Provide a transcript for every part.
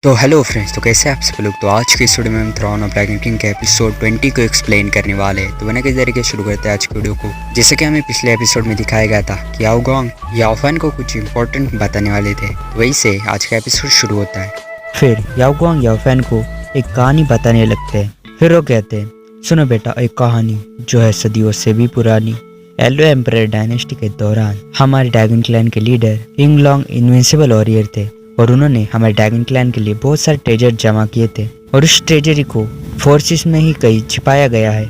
तो hello friends, तो कैसे आप सब लोग। तो आज के इस वीडियो में हम थ्रोन ऑफ ड्रैगन किंग के एपिसोड 20 को एक्सप्लेन करने वाले हैं। तो मैंने किस तरीके शुरू करते हैं आज की वीडियो को। जैसे कि हमें पिछले एपिसोड में दिखाया गया था कि याओ गोंग याओ फैन को कुछ इंपॉर्टेंट बताने वाले थे, तो वही से आज का एपिसोड शुरू होता है। फिर याओ गोंग याओ फैन को एक कहानी बताने लगते हैं। फिर वो कहते हैं, सुनो बेटा, एक कहानी जो है सदियों से भी पुरानी। येलो एम्परर डायनेस्टी के दौरान हमारे ड्रैगन क्लैन के leader Ying long invincible warrior थे और उन्होंने हमारे ड्रैगन क्लैन के लिए बहुत सारे ट्रेजर जमा किए थे और उस ट्रेजरी को फोर्सेस में ही कहीं छिपाया गया है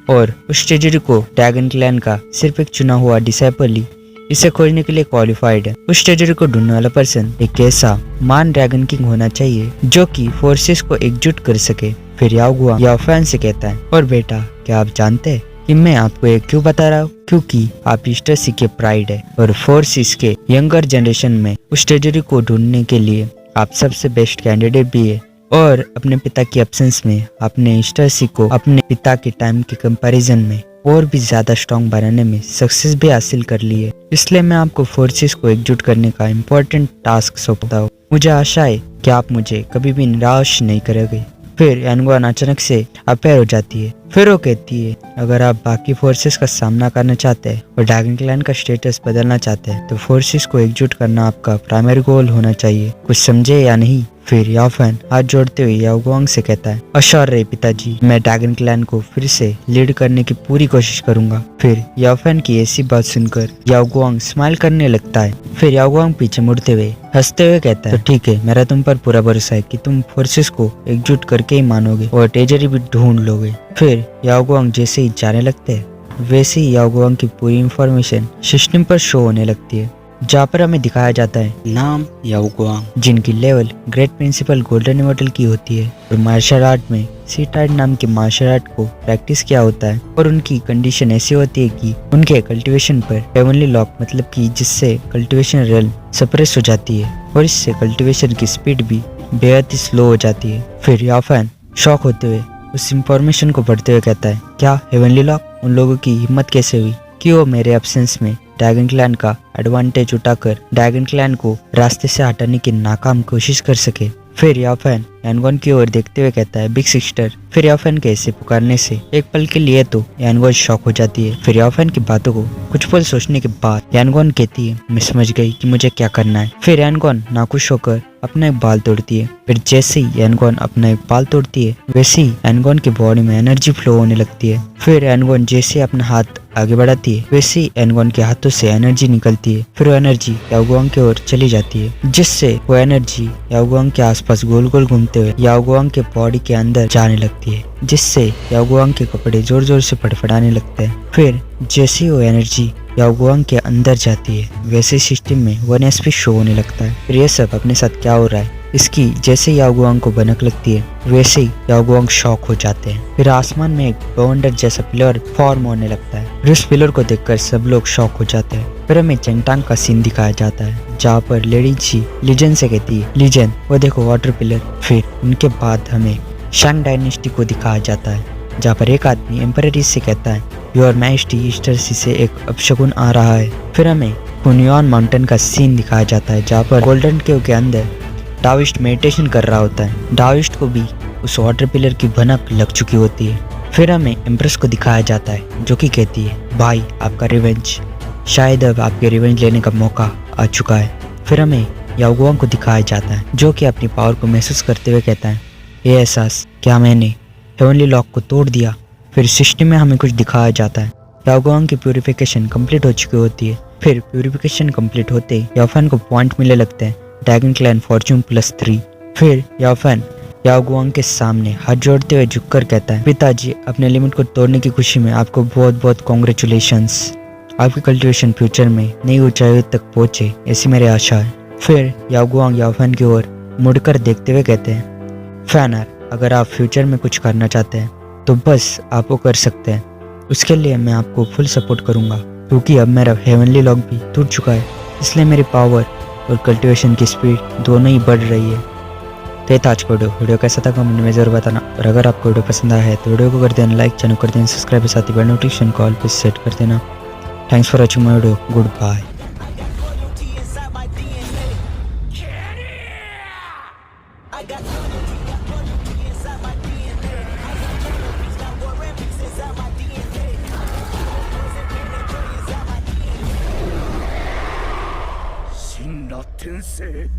और उस ट्रेजरी को ड्रैगन क्लैन का सिर्फ एक चुना हुआ डिसाइपल ही इसे खोजने के लिए क्वालिफाइड है। उस ट्रेजरी को ढूंढने वाला पर्सन एक ऐसा मान ड्रैगन किंग होना चाहिए जो कि फोर्सेस को एकजुट कर सके। फिर याओ गोंग याओ फैन से कहता है, और बेटा क्या आप जानते हैं कि मैं आपको ये क्यों बता रहा हूँ? क्योंकि आप ईस्टर सी के प्राइड है और फोर्सेस के यंगर जनरेशन में उस ट्रेजरी को ढूंढने के लिए आप सबसे बेस्ट कैंडिडेट भी है और अपने पिता की एब्सेंस में आपने ईस्टर सी को अपने पिता के टाइम के कंपैरिजन में और भी ज्यादा स्ट्रॉन्ग बनाने में सक्सेस भी हासिल कर ली है। इसलिए मैं आपको फोर्सेस को एकजुट करने का इम्पोर्टेंट टास्क सौंपता हूँ। मुझे आशा है कि आप मुझे कभी भी निराश नहीं करोगे। फिर यानगुआन अचानक से अपेयर हो जाती है। फिर वो कहती है, अगर आप बाकी फोर्सेस का सामना करना चाहते हैं और ड्रैगन क्लैन का स्टेटस बदलना चाहते हैं तो फोर्सेस को एकजुट करना आपका प्राइमरी गोल होना चाहिए। कुछ समझे या नहीं? फिर याओ फैन हाथ जोड़ते हुए याओ गोंग से कहता है, अश्योर रहे पिताजी, मैं ड्रैगन क्लैन को फिर से लीड करने की पूरी कोशिश करूंगा। फिर याओ फैन की ऐसी बात सुनकर याओ गोंग स्माइल करने लगता है। फिर याओ गोंग पीछे मुड़ते हुए हंसते हुए कहता है, तो ठीक है, मेरा तुम पर पूरा भरोसा है कि तुम फोर्सेस को एकजुट करके ही मानोगे और ट्रेजरी भी ढूंढ लोगे। फिर याओ गोंग जैसे ही जाने लगते हैं वैसे ही याओ गोंग की पूरी इंफॉर्मेशन सिस्टम पर शो होने लगती है, जहाँ पर हमें दिखाया जाता है नाम याओ गोंग, जिनकी level great principal golden immortal की होती है और मार्शल आर्ट में सी टाइड नाम के मार्शल आर्ट को प्रैक्टिस किया होता है और उनकी कंडीशन ऐसी होती है कि उनके कल्टीवेशन पर हेवनली लॉक मतलब कि जिससे कल्टीवेशन रियल सप्रेस हो जाती है और इससे कल्टीवेशन की स्पीड भी बेहद ही स्लो हो जाती है। फिर याओ फैन शॉक होते हुए उस इंफॉर्मेशन को पढ़ते हुए कहता है, क्या हेवनली लॉक? उन लोगों की हिम्मत कैसे हुई कि वो मेरे एब्सेंस में ड्रैगन क्लैन का एडवांटेज उठाकर ड्रैगन क्लैन को रास्ते से हटाने की नाकाम कोशिश कर सके? फिर याओ फैन यानगुआन की ओर देखते हुए कहता है, बिग सिस्टर। फिर याओ फैन के ऐसे पुकारने से एक पल के लिए तो यानगुआन शॉक हो जाती है। फिर याओ फैन की बातों को कुछ पल सोचने के बाद यानगुआन कहती है, मैं समझ गई कि मुझे क्या करना है। फिर यानगुआन नाखुश होकर अपना एक बाल तोड़ती है। फिर जैसे ही यानगुआन अपना एक बाल तोड़ती है वैसे ही यानगुआन की बॉडी में एनर्जी फ्लो होने लगती है। फिर यानगुआन जैसे अपना हाथ आगे बढ़ाती है वैसे ही यानगुआन के हाथों से एनर्जी निकलती है। फिर वो एनर्जी याओ गोंग की ओर चली जाती है, जिससे वो एनर्जी याओ गोंग के आसपास गोल गोल घूमते हुए याओ गोंग के बॉडी के अंदर जाने लगती है, जिससे याओ गोंग के कपड़े जोर जोर से फड़फड़ाने लगते हैं। फिर जैसे ही वो एनर्जी याओ गोंग के अंदर जाती है वैसे सिस्टम में 1 SP शो होने लगता है। फिर ये सब अपने साथ क्या हो रहा है इसकी जैसे याओ गोंग को भनक लगती है वैसे ही याओ गोंग शॉक हो जाते हैं। फिर आसमान में एक बवंडर जैसा पिलर फॉर्म होने लगता है। फिर उस पिलर को देखकर सब लोग शॉक हो जाते हैं। फिर हमें चेंगटांग का सीन दिखाया जाता है जहाँ पर लेडी जी लीजन से कहती है, लीजन वो देखो वाटर पिलर। फिर उनके बाद हमें शांग डायनेस्टी को दिखाया जाता है जहाँ पर एक आदमी एम्परर से कहता है, योर मैजेस्टी ईस्टर सी से एक अपशगुन आ रहा है। फिर हमें कुनियॉन माउंटेन का सीन दिखाया जाता है जहाँ पर गोल्डन केव के अंदर डाविस्ट मेडिटेशन कर रहा होता है। डाविस्ट को भी उस वाटर पिलर की भनक लग चुकी होती है। फिर हमें एम्प्रेस को दिखाया जाता है जो कि कहती है, भाई आपका रिवेंज, शायद अब आपके रिवेंज लेने का मौका आ चुका है। फिर हमें याओ गोंग को दिखाया जाता है जो कि अपनी पावर को महसूस करते हुए कहता है, ये एहसास क्या मैंने हेवनली लॉक को तोड़ दिया। फिर सिस्टम में हमें कुछ दिखाया जाता है। याओ गोंग की प्यूरिफिकेशन कंप्लीट हो चुकी होती है। फिर प्यूरिफिकेशन कंप्लीट होते ही याओ फैन को पॉइंट मिलने लगते हैं, ड्रैगन क्लैन फॉर्च्यून +3। फिर याओ फैन याओ गोंग के सामने हाथ जोड़ते हुए झुककर कहता है, पिताजी अपने लिमिट को तोड़ने की खुशी में आपको बहुत बहुत कॉन्ग्रेचुलेशंस। आपकी कल्टीवेशन फ्यूचर में नई ऊंचाइयों तक पहुंचे ऐसी मेरी आशा है। फिर याओ गोंग याओ फैन की ओर मुड़कर देखते हुए कहते हैं, फैनर अगर आप फ्यूचर में कुछ करना चाहते हैं तो बस आप वो कर सकते हैं। उसके लिए मैं आपको फुल सपोर्ट करूंगा क्योंकि अब मेरा हेवनली लॉक भी टूट चुका है, इसलिए मेरी पावर और कल्टीवेशन की स्पीड दोनों ही बढ़ रही है। तो ये था आज का वीडियो कैसा था कमेंट में जरूर बताना। और अगर आपको वीडियो पसंद आया है तो वीडियो को कर देना लाइक, चैनल कर देना सब्सक्राइब, साथ ही बेल नोटिफिकेशन कॉल पे सेट कर देना। Thanks for watching my video, goodbye. 神羅転生